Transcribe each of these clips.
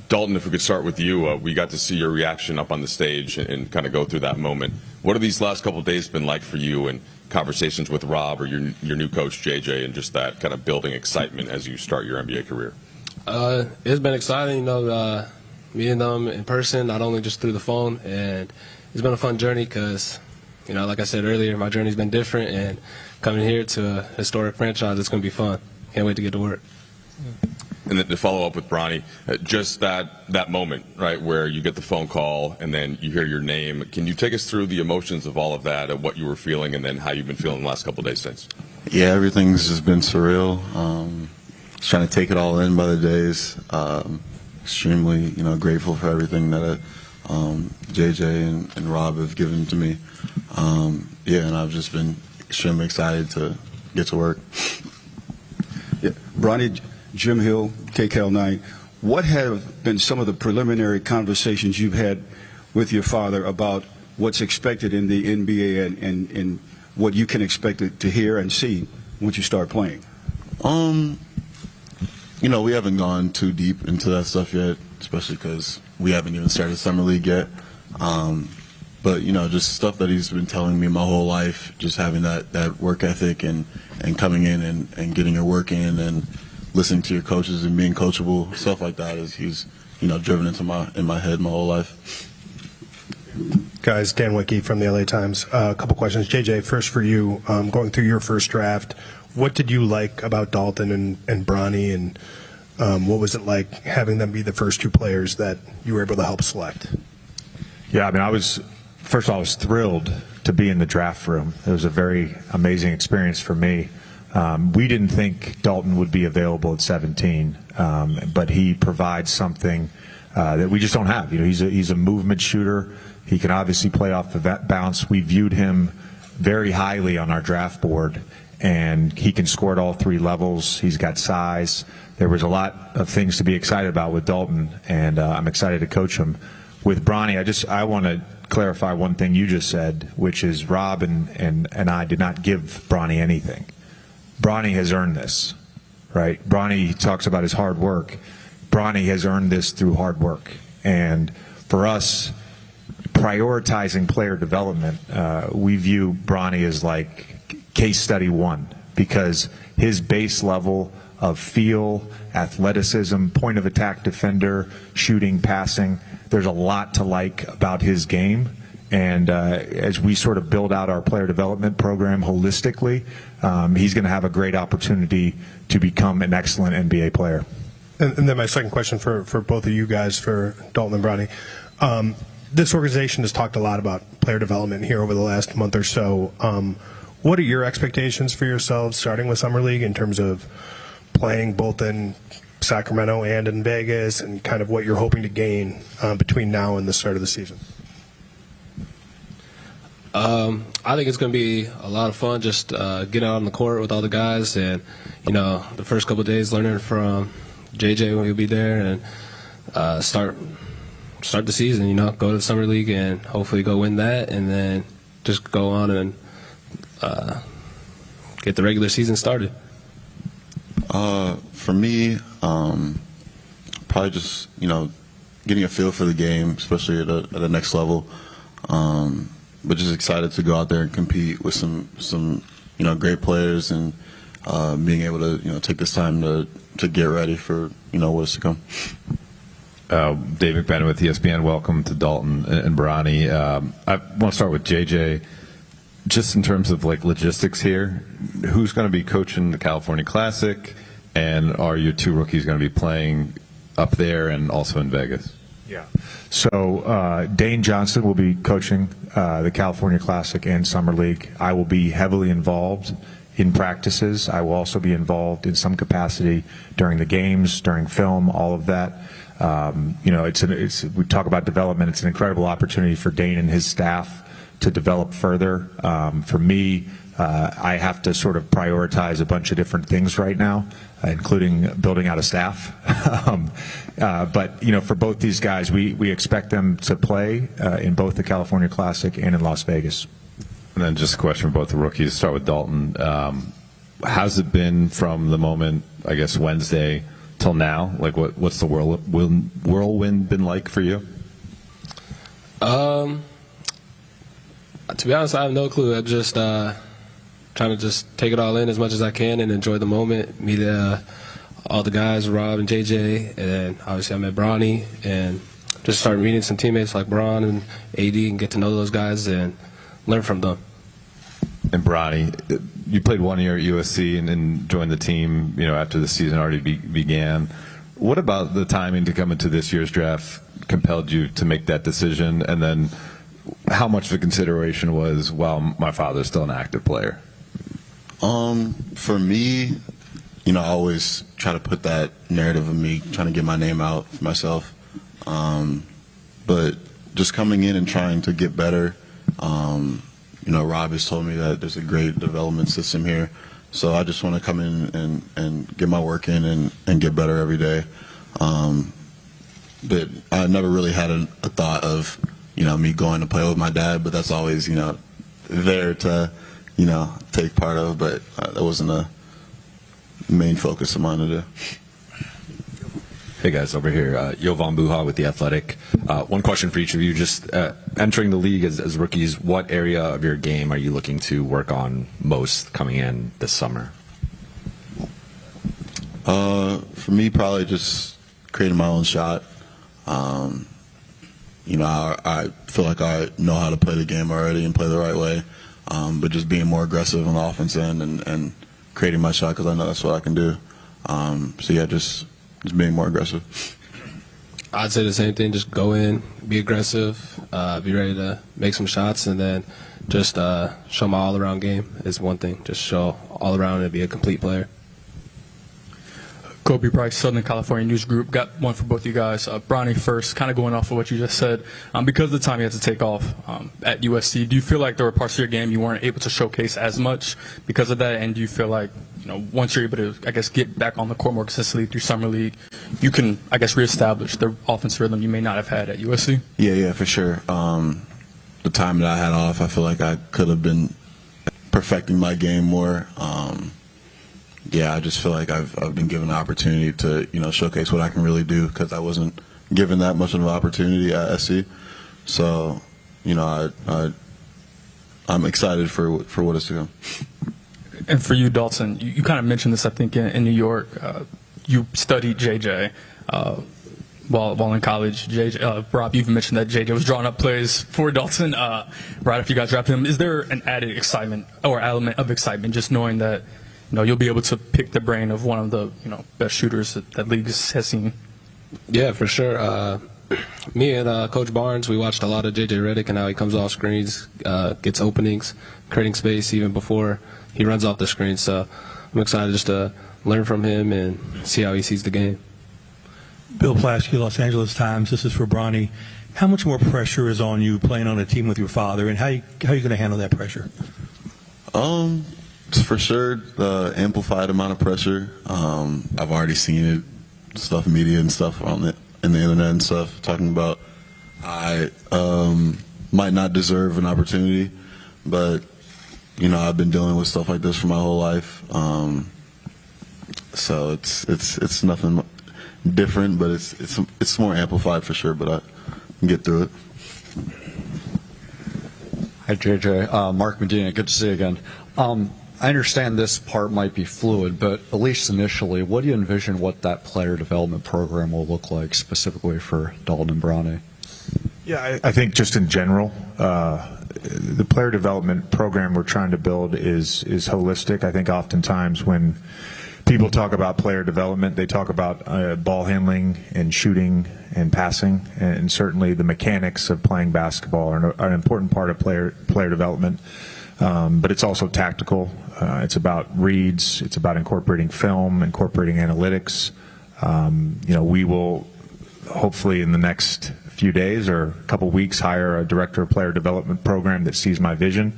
Dalton, if we could start with you, we got to see your reaction up on the stage and kind of go through that moment. What have these last couple of days been like for you, and conversations with Rob or your new coach JJ, and just that kind of building excitement as you start your NBA career? It's been exciting, meeting them in person, not only just through the phone, and it's been a fun journey because, like I said earlier, my journey's been different, and coming here to a historic franchise, it's going to be fun. Can't wait to get to work. And then to follow up with Bronny, just that moment, right, where you get the phone call and then you hear your name. Can you take us through the emotions of all of that, and what you were feeling, and then how you've been feeling the last couple of days since? Yeah, everything's just been surreal. Just trying to take it all in by the days. Extremely, grateful for everything that JJ and Rob have given to me. Yeah, and I've just been extremely excited to get to work. Yeah. Bronny, Jim Hill, KCAL9, what have been some of the preliminary conversations you've had with your father about what's expected in the NBA and what you can expect to hear and see once you start playing? We haven't gone too deep into that stuff yet, especially because we haven't even started Summer League yet. But, just stuff that he's been telling me my whole life, just having that work ethic and coming in and getting your work in and listening to your coaches and being coachable, stuff like that he's driven into my head my whole life. Guys, Dan Wicke from the LA Times. A couple questions. JJ, first for you. Going through your first draft, what did you like about Dalton and Bronny, and what was it like having them be the first two players that you were able to help select? Yeah, I was thrilled to be in the draft room. It was a very amazing experience for me. We didn't think Dalton would be available at 17, but he provides something that we just don't have. He's a movement shooter. He can obviously play off the bounce. We viewed him very highly on our draft board, and he can score at all three levels. He's got size. There was a lot of things to be excited about with Dalton, and I'm excited to coach him. With Bronny, I want to clarify one thing you just said, which is Rob and I did not give Bronny anything. Bronny has earned this, right? Bronny talks about his hard work. Bronny has earned this through hard work. And for us, prioritizing player development, we view Bronny as like case study one, because his base level of feel, athleticism, point of attack defender, shooting, passing, there's a lot to like about his game. And as we sort of build out our player development program holistically, he's going to have a great opportunity to become an excellent NBA player. And then my second question for both of you guys, for Dalton and Bronny. This organization has talked a lot about player development here over the last month or so. What are your expectations for yourselves starting with Summer League in terms of playing both in Sacramento and in Vegas, and kind of what you're hoping to gain between now and the start of the season? I think it's going to be a lot of fun just getting out on the court with all the guys, and the first couple of days learning from JJ when he'll be there, and start the season. Go to the Summer League and hopefully go win that, and then just go on and get the regular season started. For me, probably just getting a feel for the game, especially at the next level. But just excited to go out there and compete with some great players, and being able to take this time to get ready for what's to come. Dave McBennett with ESPN. Welcome to Dalton and Bronny. I want to start with JJ. Just in terms of logistics here, who's going to be coaching the California Classic, and are your two rookies going to be playing up there and also in Vegas? Yeah. So Dane Johnson will be coaching the California Classic and Summer League. I will be heavily involved in practices. I will also be involved in some capacity during the games, during film, all of that. We talk about development. It's an incredible opportunity for Dane and his staff to develop further. For me, I have to sort of prioritize a bunch of different things right now, including building out a staff. But for both these guys, we expect them to play in both the California Classic and in Las Vegas. And then just a question for both the rookies. Start with Dalton. How's it been from the moment, I guess, Wednesday, till now? Like, what's the whirlwind been like for you? To be honest, I have no clue. I'm just trying to just take it all in as much as I can and enjoy the moment. Meet all the guys, Rob and JJ, and obviously I met Bronny, and just started meeting some teammates like Bron and AD and get to know those guys and learn from them. And Bronny, you played 1 year at USC and joined the team, after the season already began. What about the timing to come into this year's draft compelled you to make that decision? And then how much of a consideration was, well, my father's still an active player? For me, I always try to put that narrative of me trying to get my name out for myself. But just coming in and trying to get better, Rob has told me that there's a great development system here. So I just want to come in and get my work in and get better every day. But I never really had a thought of, me going to play with my dad, but that's always, there to, take part of. But that wasn't a main focus of mine to do. Hey guys, over here, Jovan Buha with The Athletic. One question for each of you, just entering the league as rookies, what area of your game are you looking to work on most coming in this summer? For me, probably just creating my own shot. I feel like I know how to play the game already and play the right way, but just being more aggressive on the offense end and creating my shot because I know that's what I can do. Just being more aggressive. I'd say the same thing. Just go in, be aggressive, be ready to make some shots, and then just show my all-around game is one thing. Just show all around and be a complete player. Kobe Bryce, Southern California News Group. Got one for both of you guys. Bronny first, kind of going off of what you just said. Because of the time you had to take off at USC, do you feel like there were parts of your game you weren't able to showcase as much because of that? And do you feel like, once you're able to, get back on the court more consistently through Summer League, you can, reestablish the offensive rhythm you may not have had at USC? Yeah, for sure. The time that I had off, I feel like I could have been perfecting my game more. I just feel like I've been given the opportunity to showcase what I can really do because I wasn't given that much of an opportunity at SC. So I'm excited for what is to come. And for you, Dalton, you kind of mentioned this, I think, in New York. You studied JJ while in college. Rob, you've mentioned that JJ was drawing up plays for Dalton right after you guys drafted him. Is there an added excitement or element of excitement just knowing that you'll be able to pick the brain of one of the best shooters that league has seen? Yeah, for sure. Me and Coach Barnes, we watched a lot of JJ Redick and how he comes off screens, gets openings, creating space even before he runs off the screen. So I'm excited just to learn from him and see how he sees the game. Bill Plaschke, Los Angeles Times. This is for Bronny. How much more pressure is on you playing on a team with your father, and how are you going to handle that pressure? For sure, the amplified amount of pressure. I've already seen it, media and stuff in the internet and stuff, talking about I might not deserve an opportunity, but I've been dealing with stuff like this for my whole life. So it's nothing different, but it's more amplified for sure. But I can get through it. Hi, JJ. Mark Medina. Good to see you again. I understand this part might be fluid, but at least initially, what do you envision what that player development program will look like specifically for Dalton and Bronny? Yeah, I think just in general, the player development program we're trying to build is holistic. I think oftentimes when people talk about player development, they talk about ball handling and shooting and passing, and certainly the mechanics of playing basketball are an important part of player development. But it's also tactical. It's about reads. It's about incorporating film, incorporating analytics. We will hopefully in the next few days or a couple weeks hire a director of player development program that sees my vision.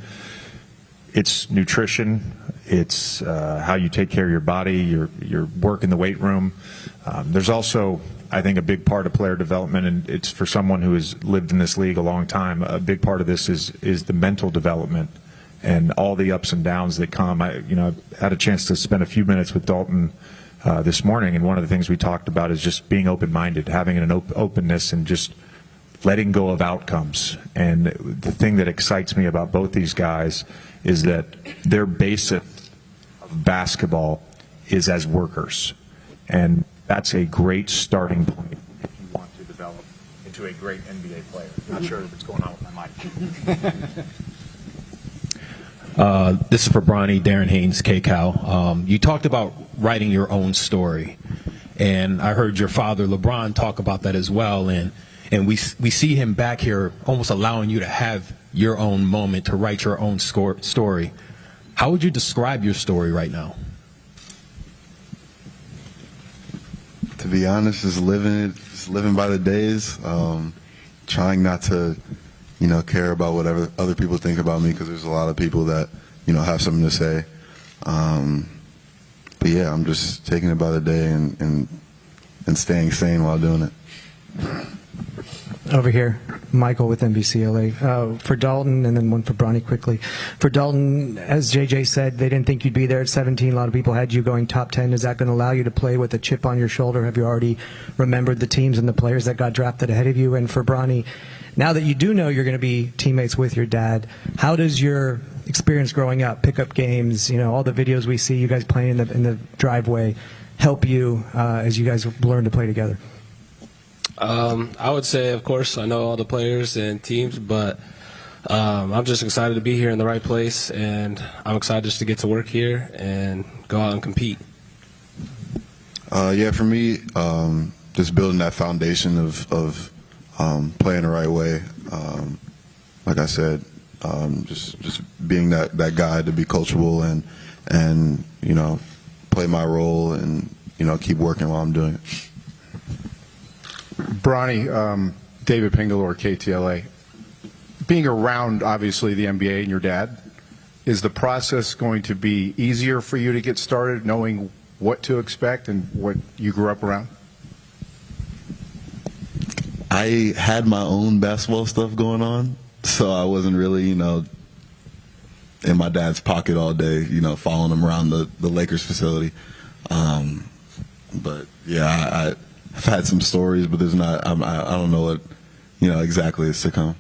It's nutrition. It's how you take care of your body, your work in the weight room. There's also, I think, a big part of player development, and it's for someone who has lived in this league a long time. A big part of this is the mental development and all the ups and downs that come. I've had a chance to spend a few minutes with Dalton this morning, and one of the things we talked about is just being open-minded, having an openness, and just letting go of outcomes. And the thing that excites me about both these guys is that their basic of basketball is as workers, and that's a great starting point if you want to develop into a great NBA player. Not sure what's going on with my mic. This is for Bronny, Darren Haynes, KCAL. You talked about writing your own story, and I heard your father, LeBron, talk about that as well. And we see him back here almost allowing you to have your own moment to write your own story. How would you describe your story right now? To be honest, just living by the days, trying not to, care about whatever other people think about me, because there's a lot of people that, have something to say. But yeah, I'm just taking it by the day and staying sane while doing it. Over here, Michael with NBCLA. For Dalton, and then one for Bronny quickly. For Dalton, as JJ said, they didn't think you'd be there at 17. A lot of people had you going top 10. Is that going to allow you to play with a chip on your shoulder? Have you already remembered the teams and the players that got drafted ahead of you? And for Bronny, now that you do know you're going to be teammates with your dad, how does your experience growing up, pickup games, all the videos we see you guys playing in the driveway, help you as you guys learn to play together? I would say, of course, I know all the players and teams, but I'm just excited to be here in the right place, and I'm excited just to get to work here and go out and compete. Yeah, for me, just building that foundation of playing the right way. Like I said, just being that guy to be coachable and play my role and keep working while I'm doing it. Bronny, David Pingalore, KTLA. Being around, obviously, the NBA and your dad, is the process going to be easier for you to get started, knowing what to expect and what you grew up around? I had my own basketball stuff going on, so I wasn't really, in my dad's pocket all day, following him around the Lakers facility. But yeah, I've had some stories, but there's not. I don't know what exactly is to come.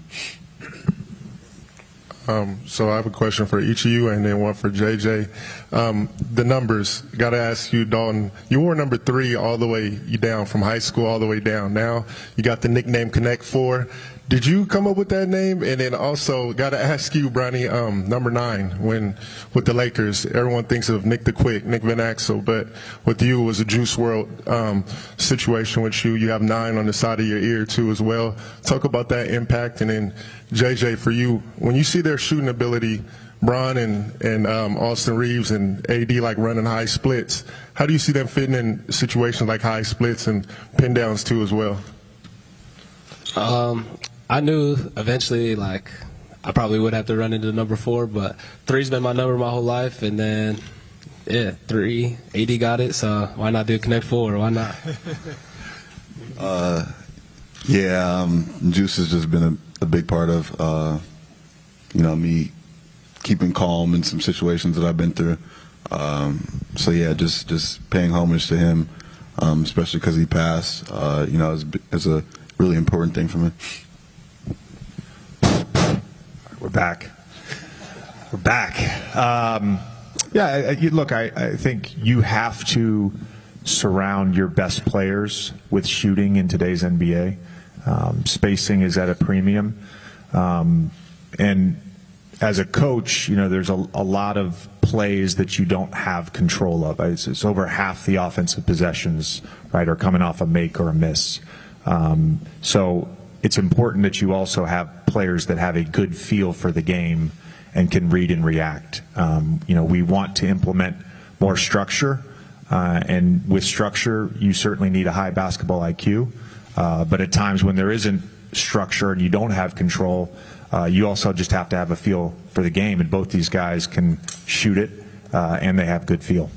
So I have a question for each of you, and then one for JJ. The numbers. Got to ask you, Dalton. You wore number 3 all the way down from high school all the way down. Now you got the nickname Connect 4. Did you come up with that name? And then also got to ask you, Bronny, number 9, when with the Lakers, everyone thinks of Nick the Quick, Nick Van Axel, but with you it was a Juice WRLD situation with you. You have 9 on the side of your ear too as well. Talk about that impact. And then JJ, for you, when you see their shooting ability, Bron and Austin Reeves and AD like running high splits, how do you see them fitting in situations like high splits and pin downs too as well? I knew eventually, I probably would have to run into number 4, but 3's been my number my whole life, and then, 3, AD got it, so why not do Connect 4? Why not? Juice has just been a big part of, me keeping calm in some situations that I've been through. So yeah, just paying homage to him, especially because he passed, is a really important thing for me. We're back. Look, I think you have to surround your best players with shooting in today's NBA. Spacing is at a premium. And as a coach, there's a lot of plays that you don't have control of. It's over half the offensive possessions, right, are coming off a make or a miss. So it's important that you also have players that have a good feel for the game and can read and react. We want to implement more structure, and with structure, you certainly need a high basketball IQ. But at times when there isn't structure and you don't have control, you also just have to have a feel for the game. And both these guys can shoot it, and they have good feel.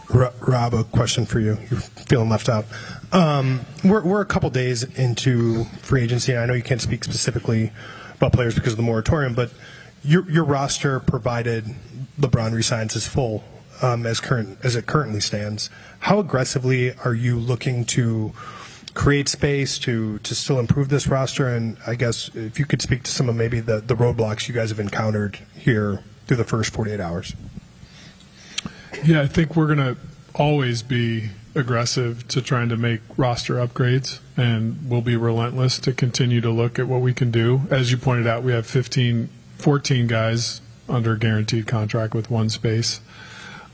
Rob, a question for you. You're feeling left out. We're a couple days into free agency. I know you can't speak specifically about players because of the moratorium, but your roster, provided LeBron resigns, is full. as it currently stands. How aggressively are you looking to create space to still improve this roster? And I guess if you could speak to some of maybe the roadblocks you guys have encountered here through the first 48 hours. Yeah, I think we're going to always be aggressive to trying to make roster upgrades, and we'll be relentless to continue to look at what we can do. As you pointed out, we have 14 guys under a guaranteed contract with one space.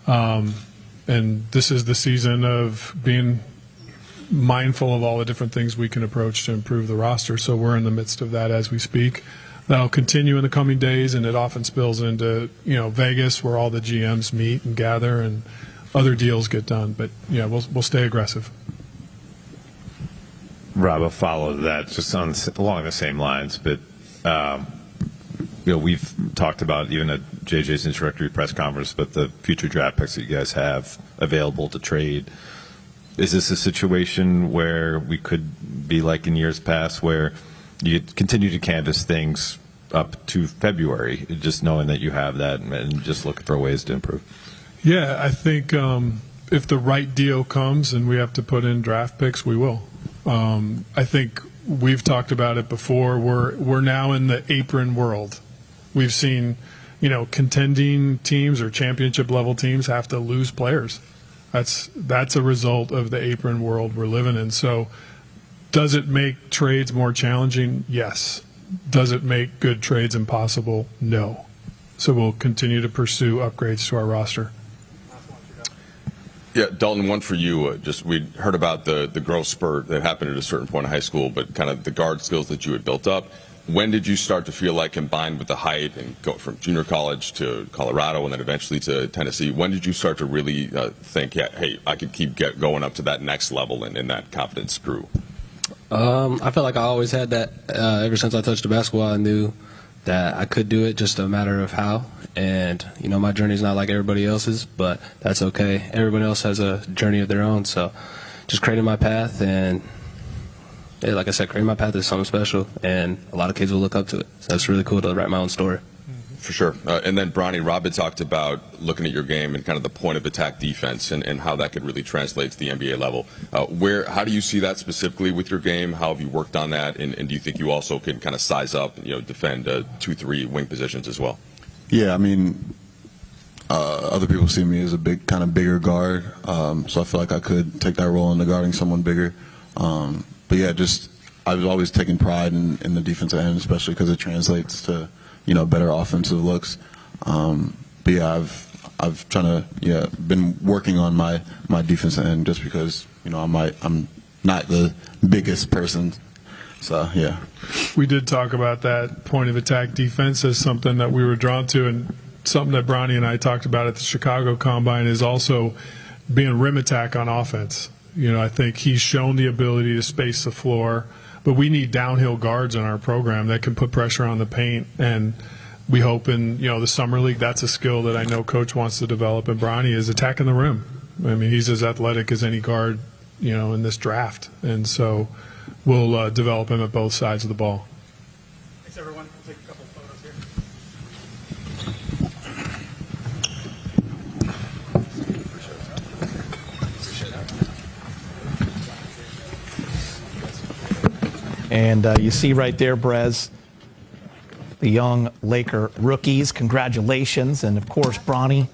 And this is the season of being mindful of all the different things we can approach to improve the roster. So we're in the midst of that as we speak. That'll continue in the coming days, and it often spills into, Vegas, where all the GMs meet and gather and other deals get done. But yeah, we'll stay aggressive. Rob, I'll follow that just along the same lines, but we've talked about, even at JJ's introductory press conference, but the future draft picks that you guys have available to trade. Is this a situation where we could be like in years past, where you continue to canvass things up to February, just knowing that you have that and just looking for ways to improve? Yeah, I think if the right deal comes and we have to put in draft picks, we will. I think we've talked about it before. We're now in the apron world. We've seen, contending teams or championship level teams have to lose players. That's a result of the apron world we're living in. So does it make trades more challenging? Yes. Does it make good trades impossible? No. So we'll continue to pursue upgrades to our roster. Yeah, Dalton, one for you. We heard about the growth spurt that happened at a certain point in high school, but kind of the guard skills that you had built up. When did you start to feel like, combined with the height and go from junior college to Colorado and then eventually to Tennessee, when did you start to really think, hey, I could keep going up to that next level and that confidence grew? I felt like I always had that. Ever since I touched the basketball, I knew that I could do it, just a matter of how. And, my journey's not like everybody else's, but that's okay. Everybody else has a journey of their own. So just creating my path, and yeah, like I said, creating my path is something special, and a lot of kids will look up to it. So that's really cool to write my own story. For sure. And then, Bronny, Rob had talked about looking at your game and kind of the point of attack defense and how that could really translate to the NBA level. How do you see that specifically with your game? How have you worked on that? And do you think you also can kind of size up, defend 2-3 wing positions as well? Yeah, I mean, other people see me as a bigger guard, so I feel like I could take that role into guarding someone bigger. But yeah, I was always taking pride in the defensive end, especially because it translates to better offensive looks. But yeah, I've been working on my defensive end just because I'm not the biggest person. So yeah. We did talk about that point of attack defense as something that we were drawn to, and something that Bronny and I talked about at the Chicago Combine is also being rim attack on offense. I think he's shown the ability to space the floor, but we need downhill guards in our program that can put pressure on the paint. And we hope in the summer league, that's a skill that I know Coach wants to develop. And Bronny is attacking the rim. I mean, he's as athletic as any guard, in this draft. And so we'll develop him at both sides of the ball. Thanks, everyone. We'll take a couple photos here. And you see right there, Brez, the young Laker rookies. Congratulations. And, of course, Bronny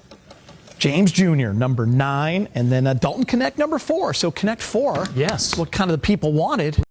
James Jr., number 9, and then Dalton Connect, number 4. So Connect 4. Yes. What kind of the people wanted.